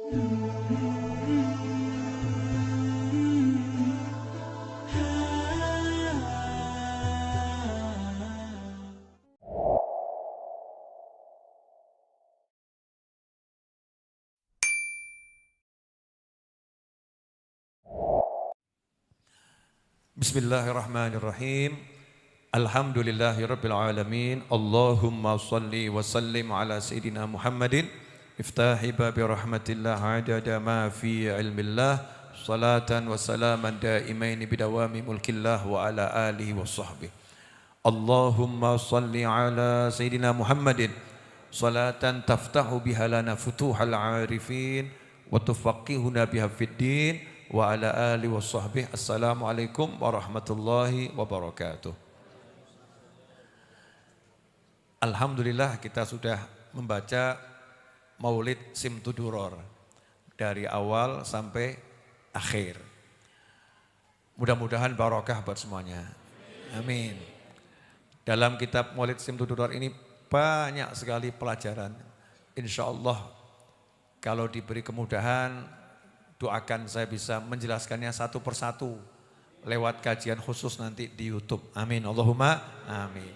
Bismillahirrahmanirrahim. Alhamdulillahirabbil alamin. Allahumma shalli wa sallim ala sayidina Muhammadin iftahi babi rahmatillah adada ma fi ilmillah salatan wa salaman daimaini bidawami mulkillah wa ala alihi wa sahbihi. Allahumma shalli ala sayidina Muhammadin salatan taftahu biha lana futuhal arifin wa tufaqihuna biha fid din wa ala alihi wa sahbihi. Assalamualaikum warahmatullahi wabarakatuh. Alhamdulillah kita sudah membaca Maulid Simtuduror dari awal sampai akhir. Mudah-mudahan barokah buat semuanya. Amin. Dalam kitab Maulid Simtuduror ini banyak sekali pelajaran. Insya Allah kalau diberi kemudahan, doakan saya bisa menjelaskannya satu persatu lewat kajian khusus nanti di YouTube. Amin. Allahumma amin.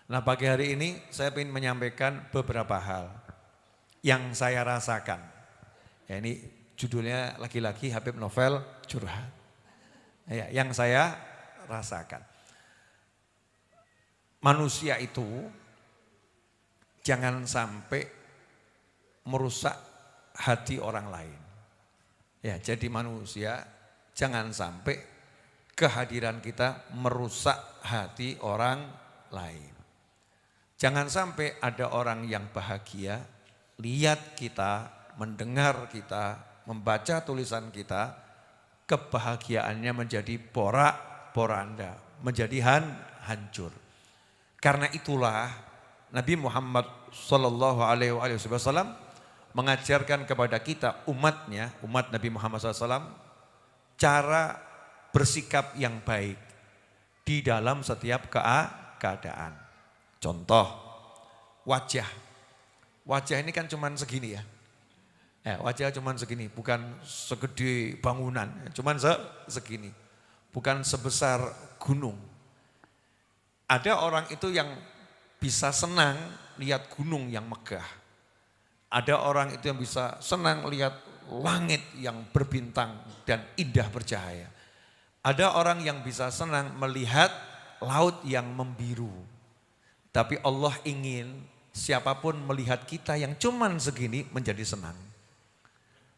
Nah, pagi hari ini saya ingin menyampaikan beberapa hal yang saya rasakan. Ya, ini judulnya lagi-lagi Habib Novel curhat. Ya, yang saya rasakan. Manusia itu jangan sampai merusak hati orang lain. Ya, jadi manusia jangan sampai kehadiran kita merusak hati orang lain. Jangan sampai ada orang yang bahagia, lihat kita, mendengar kita, membaca tulisan kita, kebahagiaannya menjadi porak-poranda, menjadi hancur. Karena itulah Nabi Muhammad SAW mengajarkan kepada kita umatnya, umat Nabi Muhammad SAW, cara bersikap yang baik di dalam setiap keadaan. Contoh, wajah. Wajah ini kan cuman segini ya. Wajah cuman segini, bukan segede bangunan, cuman segini. Bukan sebesar gunung. Ada orang itu yang bisa senang lihat gunung yang megah. Ada orang itu yang bisa senang lihat langit yang berbintang dan indah bercahaya. Ada orang yang bisa senang melihat laut yang membiru. Tapi Allah ingin siapapun melihat kita yang cuman segini menjadi senang.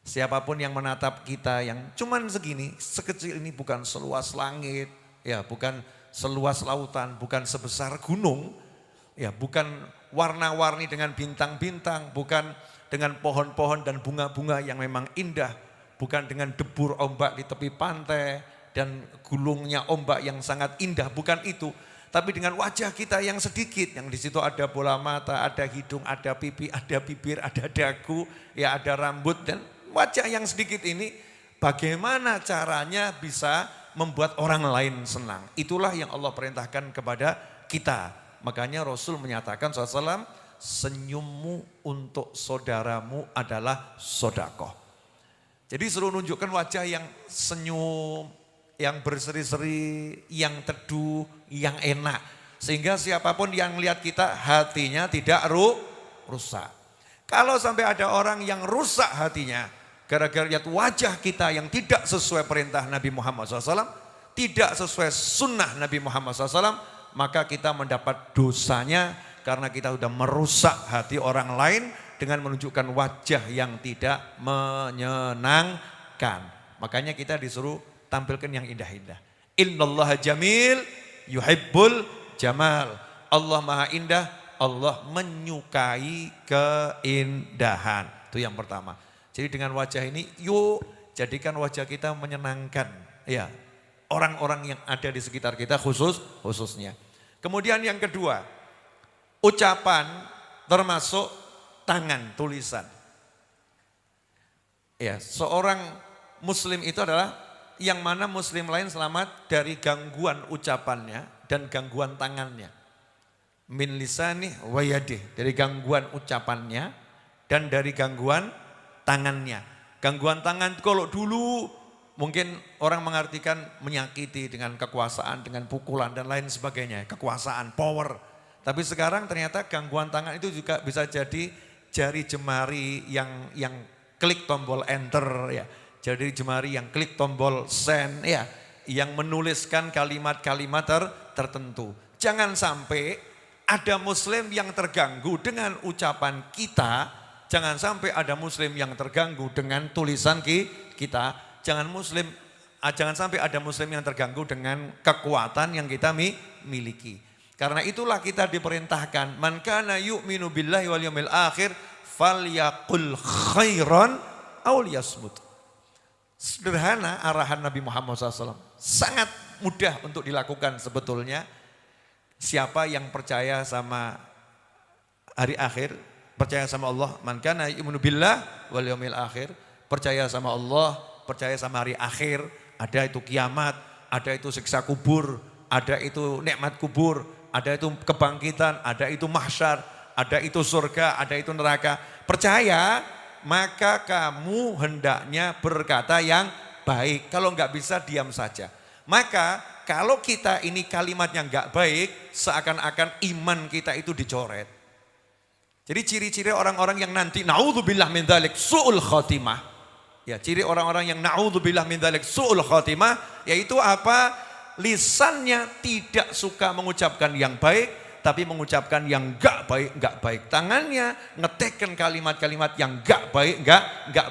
Siapapun yang menatap kita yang cuman segini, sekecil ini, bukan seluas langit, ya bukan seluas lautan, bukan sebesar gunung, ya bukan warna-warni dengan bintang-bintang, bukan dengan pohon-pohon dan bunga-bunga yang memang indah, bukan dengan debur ombak di tepi pantai dan gulungnya ombak yang sangat indah, bukan itu. Tapi dengan wajah kita yang sedikit, yang di situ ada bola mata, ada hidung, ada pipi, ada bibir, ada dagu, ya ada rambut, dan wajah yang sedikit ini bagaimana caranya bisa membuat orang lain senang. Itulah yang Allah perintahkan kepada kita. Makanya Rasul menyatakan SAW, senyummu untuk saudaramu adalah sodakoh. Jadi suruh nunjukkan wajah yang senyum, yang berseri-seri, yang teduh, yang enak. Sehingga siapapun yang melihat kita hatinya tidak rusak. Kalau sampai ada orang yang rusak hatinya gara-gara lihat wajah kita yang tidak sesuai perintah Nabi Muhammad SAW, tidak sesuai sunnah Nabi Muhammad SAW, maka kita mendapat dosanya karena kita sudah merusak hati orang lain dengan menunjukkan wajah yang tidak menyenangkan. Makanya kita disuruh tampilkan yang indah-indah. Innallaha jamil yuhibbul jamal. Allah maha indah, Allah menyukai keindahan. Itu yang pertama. Jadi dengan wajah ini, yuk jadikan wajah kita menyenangkan. Ya, orang-orang yang ada di sekitar kita khususnya. Kemudian yang kedua, ucapan termasuk tangan, tulisan. Ya, seorang muslim itu adalah yang mana muslim lain selamat dari gangguan ucapannya dan gangguan tangannya. Min lisanih wa yadih, dari gangguan ucapannya dan dari gangguan tangannya. Gangguan tangan kalau dulu mungkin orang mengartikan menyakiti dengan kekuasaan, dengan pukulan dan lain sebagainya. Kekuasaan, power. Tapi sekarang ternyata gangguan tangan itu juga bisa jadi jari jemari yang klik tombol enter ya. Jari jemari yang klik tombol send ya. Yang menuliskan kalimat-kalimat tertentu. Jangan sampai ada muslim yang terganggu dengan ucapan kita. Jangan sampai ada muslim yang terganggu dengan tulisan kita. Jangan sampai ada muslim yang terganggu dengan kekuatan yang kita miliki. Karena itulah kita diperintahkan, man kana yu'minu billahi wal yawmil akhir falyaqul khairan aw liyasmut. Sederhana arahan Nabi Muhammad SAW. Sangat mudah untuk dilakukan sebetulnya. Siapa yang percaya sama hari akhir, percaya sama Allah, man kana yu'minu billah wal yawmil akhir, percaya sama Allah, percaya sama hari akhir, ada itu kiamat, ada itu siksa kubur, ada itu nikmat kubur, ada itu kebangkitan, ada itu mahsyar, ada itu surga, ada itu neraka. Percaya, maka kamu hendaknya berkata yang baik. Kalau enggak bisa diam saja. Maka kalau kita ini kalimatnya enggak baik, seakan-akan iman kita itu dicoret. Jadi ciri-ciri orang-orang yang nanti naudzubillah min dzalik su'ul khatimah. Ya, ciri orang-orang yang naudzubillah min dzalik su'ul khatimah yaitu apa? Lisannya tidak suka mengucapkan yang baik, tapi mengucapkan yang enggak baik. Tangannya ngetikkan kalimat-kalimat yang enggak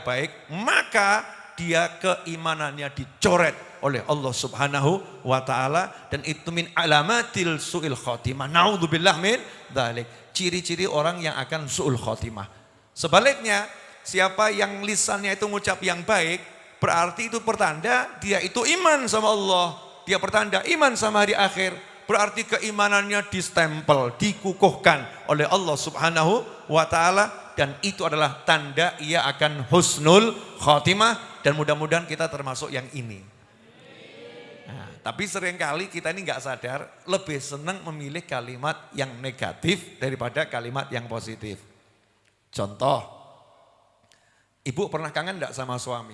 baik. Maka dia keimanannya dicoret oleh Allah Subhanahu wa taala dan itu min alamatil su'il khatimah. Naudzubillah min dzalik. Ciri-ciri orang yang akan su'ul khatimah. Sebaliknya, siapa yang lisannya itu mengucap yang baik, berarti itu pertanda dia itu iman sama Allah. Dia pertanda iman sama hari akhir. Berarti keimanannya distempel, dikukuhkan oleh Allah Subhanahu wa taala dan itu adalah tanda ia akan husnul khatimah dan mudah-mudahan kita termasuk yang ini. Nah, tapi seringkali kita ini nggak sadar lebih senang memilih kalimat yang negatif daripada kalimat yang positif. Contoh, ibu pernah kangen enggak sama suami?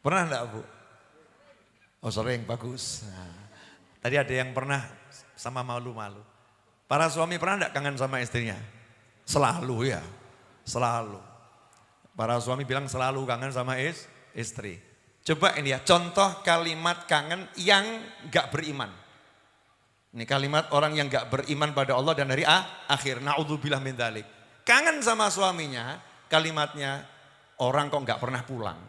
Pernah enggak, Bu? Oh, sering, bagus. Nah, tadi ada yang pernah sama malu-malu. Para suami pernah enggak kangen sama istrinya? Selalu ya, selalu. Para suami bilang selalu kangen sama istri. Coba ini ya, contoh kalimat kangen yang enggak beriman. Ini kalimat orang yang enggak beriman pada Allah dan hari akhir. Naudzubillah min dzalik. Kangen sama suaminya, kalimatnya orang kok enggak pernah pulang.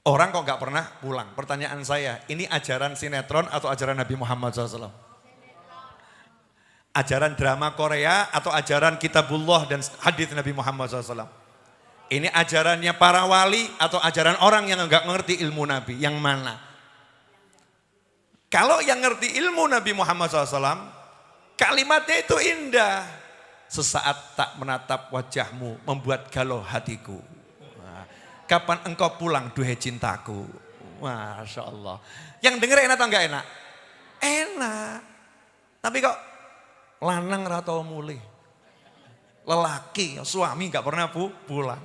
Orang kok enggak pernah pulang. Pertanyaan saya, ini ajaran sinetron atau ajaran Nabi Muhammad SAW? Ajaran drama Korea atau ajaran kitabullah dan hadis Nabi Muhammad SAW? Ini ajarannya para wali atau ajaran orang yang enggak ngerti ilmu Nabi? Yang mana? Kalau yang ngerti ilmu Nabi Muhammad SAW, kalimatnya itu indah. Sesaat tak menatap wajahmu membuat galau hatiku. Kapan engkau pulang duhai cintaku? Masya Allah. Yang denger enak atau enggak enak? Enak. Tapi kok lanang ratau mulih. Lelaki, suami enggak pernah pulang.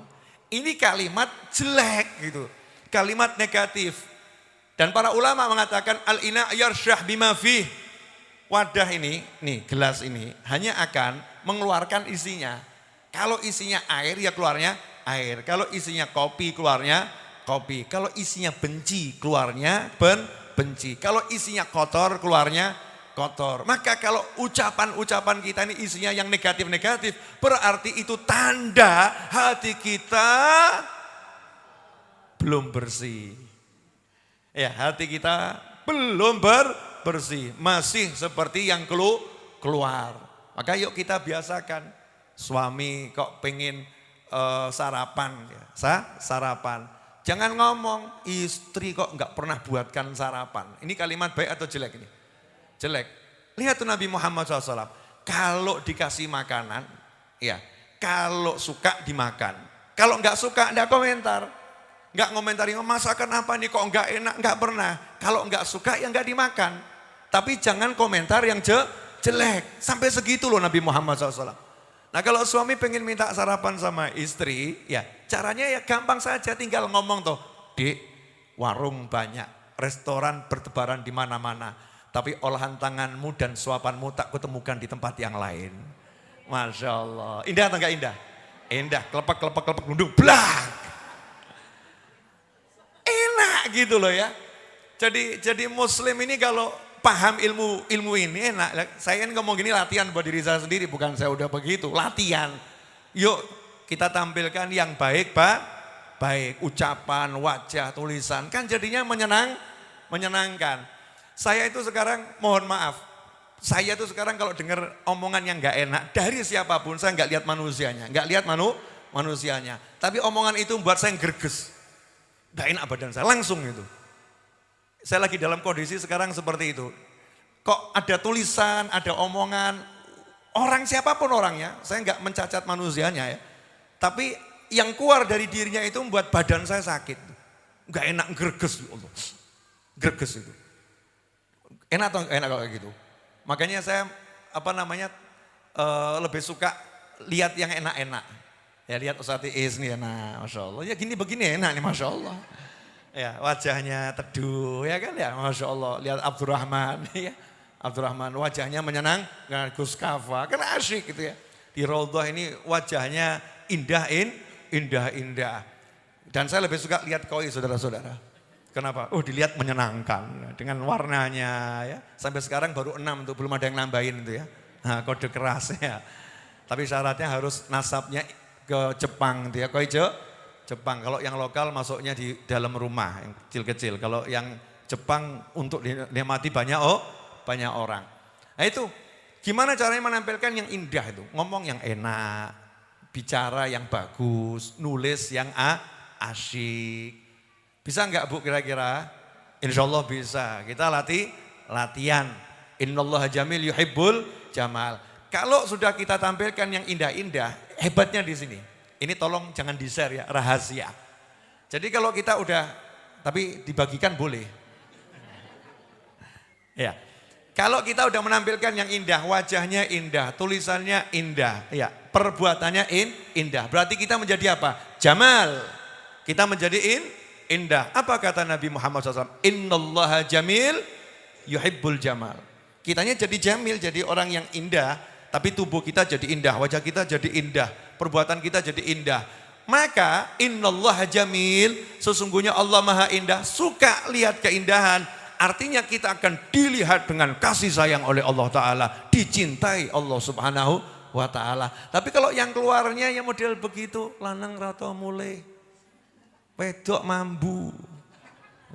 Ini kalimat jelek gitu. Kalimat negatif. Dan para ulama mengatakan al-ina yarsyah bima fih. Wadah ini, nih gelas ini hanya akan mengeluarkan isinya. Kalau isinya air ya keluarnya air. Kalau isinya kopi keluarnya kopi. Kalau isinya benci keluarnya benci. Kalau isinya kotor keluarnya kotor. Maka kalau ucapan-ucapan kita ini isinya yang negatif-negatif, berarti itu tanda hati kita belum bersih. Ya, hati kita belum bersih, masih seperti yang keluar. Maka yuk kita biasakan, suami kok pengen sarapan, ya. Sarapan. Jangan ngomong istri kok nggak pernah buatkan sarapan. Ini kalimat baik atau jelek ini? Jelek. Lihat tuh Nabi Muhammad SAW. Kalau dikasih makanan, ya, kalau suka dimakan. Kalau nggak suka, nggak komentar. Nggak ngomentari, masakan apa nih kok nggak enak, nggak pernah. Kalau nggak suka, ya nggak dimakan. Tapi jangan komentar yang jelek. Sampai segitu loh Nabi Muhammad SAW. Nah kalau suami pengen minta sarapan sama istri, ya caranya ya gampang saja, tinggal ngomong toh, Dek, warung banyak, restoran bertebaran di mana-mana, tapi olahan tanganmu dan suapanmu tak kutemukan di tempat yang lain. Masya Allah, indah atau enggak indah? Indah, kelepek, gelundung, blang. Enak gitu loh ya. Jadi muslim ini kalau paham ilmu ini enak. Saya kan ngomong gini latihan buat diri saya sendiri, bukan saya udah begitu. Latihan. Yuk kita tampilkan yang baik, Pak. Baik, ucapan, wajah, tulisan. Kan jadinya menyenangkan. Saya itu sekarang mohon maaf. Saya itu sekarang kalau dengar omongan yang gak enak dari siapapun, saya gak lihat manusianya. Gak lihat manusianya. Tapi omongan itu membuat saya gerges. Gak enak badan saya, langsung itu. Saya lagi dalam kondisi sekarang seperti itu. Kok ada tulisan, ada omongan, orang siapapun orangnya, saya nggak mencacat manusianya ya. Tapi yang keluar dari dirinya itu membuat badan saya sakit. Nggak enak, greges. Greges itu. Enak atau enak kalau kayak gitu? Makanya saya lebih suka lihat yang enak-enak. Ya lihat Ustadz Is nih enak, Masya Allah. Ya gini begini enak nih Masya Allah. Ya wajahnya teduh ya kan ya Masya Allah. Lihat Abdurrahman ya. Abdurrahman wajahnya menyenangkan, Gus Kafa kan asyik gitu ya. Di Raudhah ini wajahnya indah. Dan saya lebih suka lihat koi saudara-saudara. Kenapa? Dilihat menyenangkan dengan warnanya ya. Sampai sekarang baru 6 tuh, belum ada yang nambahin itu ya. Nah, kode kerasnya. Tapi syaratnya harus nasabnya ke Jepang gitu ya. Koi Jepang, kalau yang lokal masuknya di dalam rumah yang kecil-kecil. Kalau yang Jepang untuk dinikmati banyak orang. Nah itu gimana caranya menampilkan yang indah itu? Ngomong yang enak, bicara yang bagus, nulis yang asyik. Bisa enggak Bu kira-kira? Insya Allah bisa. Kita latihan. Innallaha jamil yuhibbul jamal. Kalau sudah kita tampilkan yang indah-indah, hebatnya di sini. Ini tolong jangan di-share ya, rahasia. Jadi kalau kita udah, tapi dibagikan boleh. Ya, kalau kita udah menampilkan yang indah, wajahnya indah, tulisannya indah, ya, perbuatannya indah. Berarti kita menjadi apa? Jamal. Kita menjadi indah. Apa kata Nabi Muhammad SAW? Innallaha jamil yuhibbul jamal. Kitanya jadi jamil, jadi orang yang indah, tapi tubuh kita jadi indah, wajah kita jadi indah, perbuatan kita jadi indah. Maka innallaha jamil, sesungguhnya Allah Maha Indah, suka lihat keindahan. Artinya kita akan dilihat dengan kasih sayang oleh Allah Ta'ala, dicintai Allah Subhanahu wa Ta'ala. Tapi kalau yang keluarnya yang model begitu, lanang rata mulai, wedok mambu.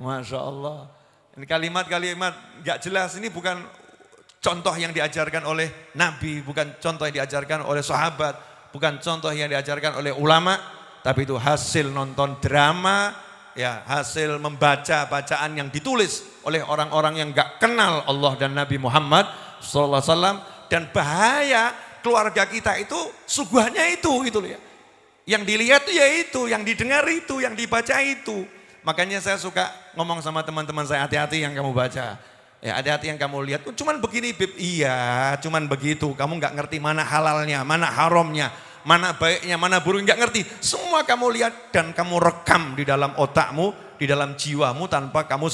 Masya Allah. Ini kalimat-kalimat gak jelas, ini bukan contoh yang diajarkan oleh Nabi, bukan contoh yang diajarkan oleh sahabat, bukan contoh yang diajarkan oleh ulama, tapi itu hasil nonton drama, ya hasil membaca bacaan yang ditulis oleh orang-orang yang gak kenal Allah dan Nabi Muhammad SAW. Dan bahaya keluarga kita itu suguhannya itu gitu ya. Yang dilihat ya itu, yang didengar itu, yang dibaca itu. Makanya saya suka ngomong sama teman-teman saya, hati-hati yang kamu baca. Ya hati-hati yang kamu lihat, cuman begini Bib, iya cuman begitu, kamu gak ngerti mana halalnya, mana haramnya, mana baiknya, mana buruknya, gak ngerti. Semua kamu lihat dan kamu rekam di dalam otakmu, di dalam jiwamu tanpa kamu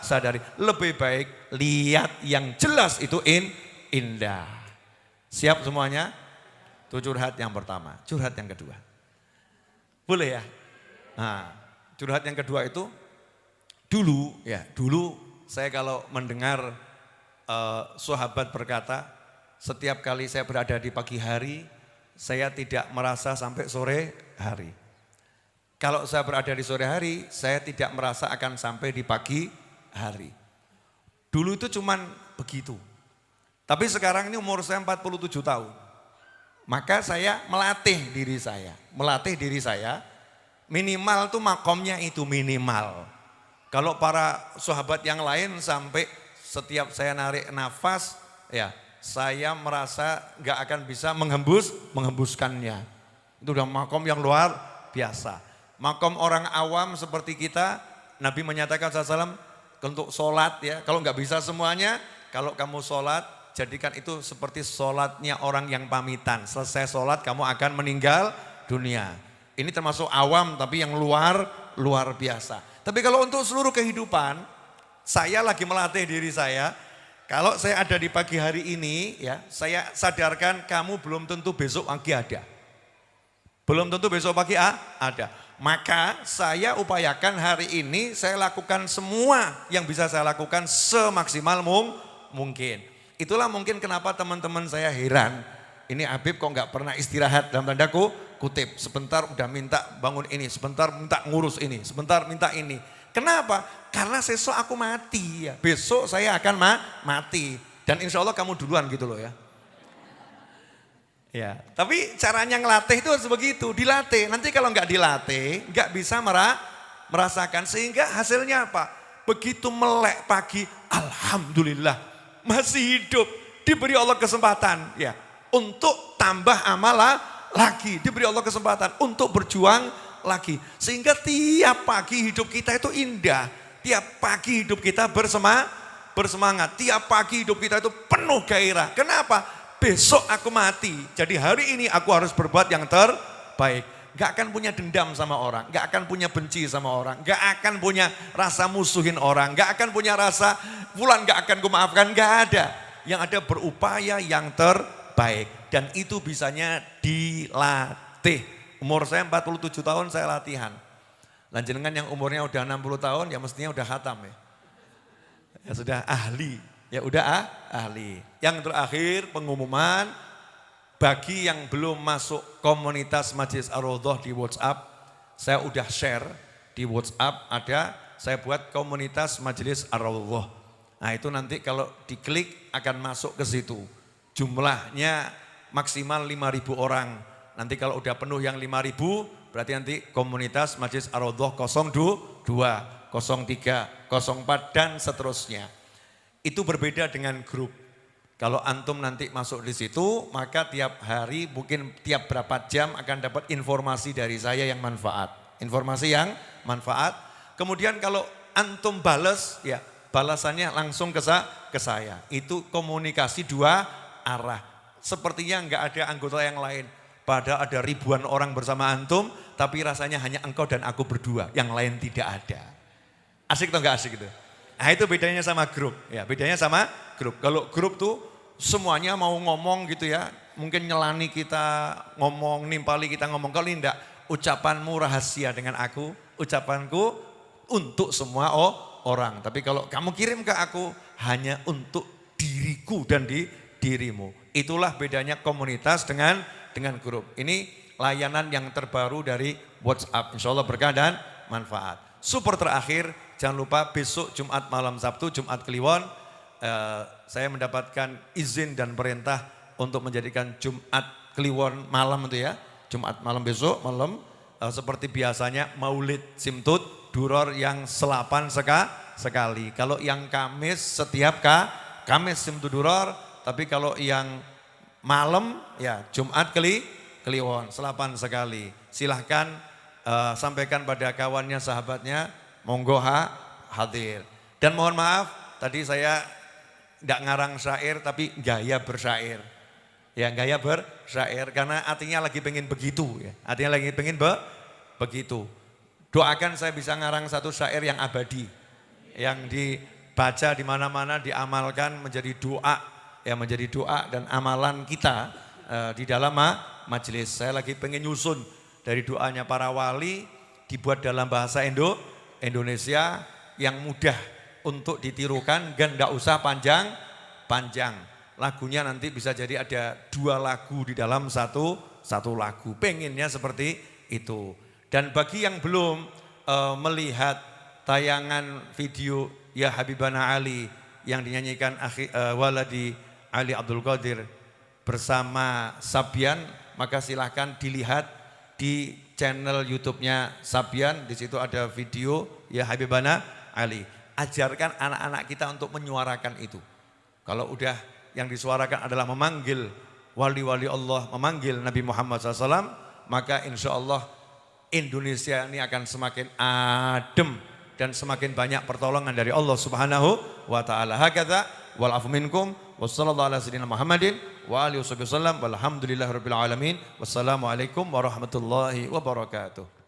sadari. Lebih baik lihat yang jelas itu indah. Siap semuanya? Itu curhat yang pertama, curhat yang kedua. Boleh ya? Nah, curhat yang kedua itu dulu saya kalau mendengar sahabat berkata, setiap kali saya berada di pagi hari, saya tidak merasa sampai sore hari. Kalau saya berada di sore hari, saya tidak merasa akan sampai di pagi hari. Dulu itu cuman begitu. Tapi sekarang ini umur saya 47 tahun. Maka saya melatih diri saya, minimal tuh makomnya itu minimal. Kalau para sahabat yang lain sampai setiap saya narik nafas, ya saya merasa gak akan bisa menghembuskannya. Itu udah makom yang luar biasa. Makom orang awam seperti kita, Nabi menyatakan SAW untuk sholat ya, kalau gak bisa semuanya, kalau kamu sholat jadikan itu seperti sholatnya orang yang pamitan. Selesai sholat kamu akan meninggal dunia. Ini termasuk awam tapi yang luar biasa. Tapi kalau untuk seluruh kehidupan, saya lagi melatih diri saya. Kalau saya ada di pagi hari ini, ya, saya sadarkan kamu belum tentu besok pagi ada. Belum tentu besok pagi ada. Maka saya upayakan hari ini saya lakukan semua yang bisa saya lakukan semaksimal mungkin. Itulah mungkin kenapa teman-teman saya heran. Ini Habib kok nggak pernah istirahat, dalam tanda kutip. Sebentar udah minta bangun ini, sebentar minta ngurus ini, sebentar minta ini. Kenapa? Karena besok aku mati ya. Besok saya akan mati. Dan insya Allah kamu duluan gitu loh ya. Ya, tapi caranya ngelatih itu harus begitu, dilatih. Nanti kalau nggak dilatih, nggak bisa merasakan. Sehingga hasilnya apa? Begitu melek pagi, alhamdulillah masih hidup. Diberi Allah kesempatan ya untuk tambah amal lagi. Diberi Allah kesempatan untuk berjuang lagi. Sehingga tiap pagi hidup kita itu indah. Tiap pagi hidup kita bersemangat. Tiap pagi hidup kita itu penuh gairah. Kenapa? Besok aku mati. Jadi hari ini aku harus berbuat yang terbaik. Gak akan punya dendam sama orang. Gak akan punya benci sama orang. Gak akan punya rasa musuhin orang. Gak akan punya rasa fulan gak akan kumaafkan. Gak ada. Yang ada berupaya yang terbaik. Dan itu bisanya dilatih. Umur saya 47 tahun saya latihan. Lanjenengan yang umurnya udah 60 tahun ya mestinya udah khatam ya. Ya sudah ahli. Ya udah ahli. Yang terakhir pengumuman bagi yang belum masuk komunitas Majelis Ar-Raudhah di WhatsApp, saya udah share di WhatsApp ada saya buat komunitas Majelis Ar-Raudhah. Nah itu nanti kalau diklik akan masuk ke situ. Jumlahnya maksimal 5.000 orang. Nanti kalau udah penuh yang 5.000 berarti nanti komunitas Majelis Ar-Raudhah 02, 03, 04 dan seterusnya. Itu berbeda dengan grup. Kalau antum nanti masuk di situ maka tiap hari mungkin tiap berapa jam akan dapat informasi dari saya yang manfaat. Informasi yang manfaat. Kemudian kalau antum balas ya balasannya langsung ke saya. Itu komunikasi dua arah. Sepertinya enggak ada anggota yang lain. Padahal ada ribuan orang bersama antum, tapi rasanya hanya engkau dan aku berdua, yang lain tidak ada. Asik atau enggak asik itu? Nah itu bedanya sama grup, ya bedanya sama grup. Kalau grup tuh semuanya mau ngomong gitu ya, mungkin nyelani kita ngomong, nimpali kita ngomong. Kalau enggak, ucapanmu rahasia dengan aku, ucapanku untuk semua orang. Tapi kalau kamu kirim ke aku, hanya untuk diriku dan dirimu. Itulah bedanya komunitas dengan grup. Ini layanan yang terbaru dari WhatsApp. Insya Allah berkah dan manfaat. Super terakhir, jangan lupa besok Jumat malam Sabtu, Jumat Kliwon. Saya mendapatkan izin dan perintah untuk menjadikan Jumat Kliwon malam itu ya. Jumat malam besok, malam seperti biasanya Maulid Simtud, Duror yang selapan sekali. Kalau yang Kamis setiap Kamis Simtud Duror, tapi kalau yang malam ya Jumat Kliwon, selapan sekali. Silahkan sampaikan pada kawannya, sahabatnya, monggo hadir. Dan mohon maaf, tadi saya tidak ngarang syair tapi gaya bersyair. Ya gaya bersyair karena artinya lagi pengen begitu ya. Artinya lagi pengen begitu. Doakan saya bisa ngarang satu syair yang abadi. Yang dibaca di mana-mana, diamalkan menjadi doa. Ya menjadi doa dan amalan kita di dalam majelis. Saya lagi pengen nyusun dari doanya para wali dibuat dalam bahasa Indonesia yang mudah untuk ditirukan dan gak usah panjang. Lagunya nanti bisa jadi ada 2 lagu di dalam satu lagu. Pengennya seperti itu. Dan bagi yang belum melihat tayangan video Ya Habibana Ali yang dinyanyikan Waladi Ali Abdul Qadir bersama Sabian, maka silahkan dilihat di channel YouTube-nya Sabian. Di situ ada video Ya Habibana Ali. Ajarkan anak-anak kita untuk menyuarakan itu. Kalau udah yang disuarakan adalah memanggil wali-wali Allah, memanggil Nabi Muhammad SAW, maka insya Allah Indonesia ini akan semakin adem dan semakin banyak pertolongan dari Allah Subhanahu wa taala. Hakadza wal afu minkum Wassalamualaikum warahmatullahi wabarakatuh.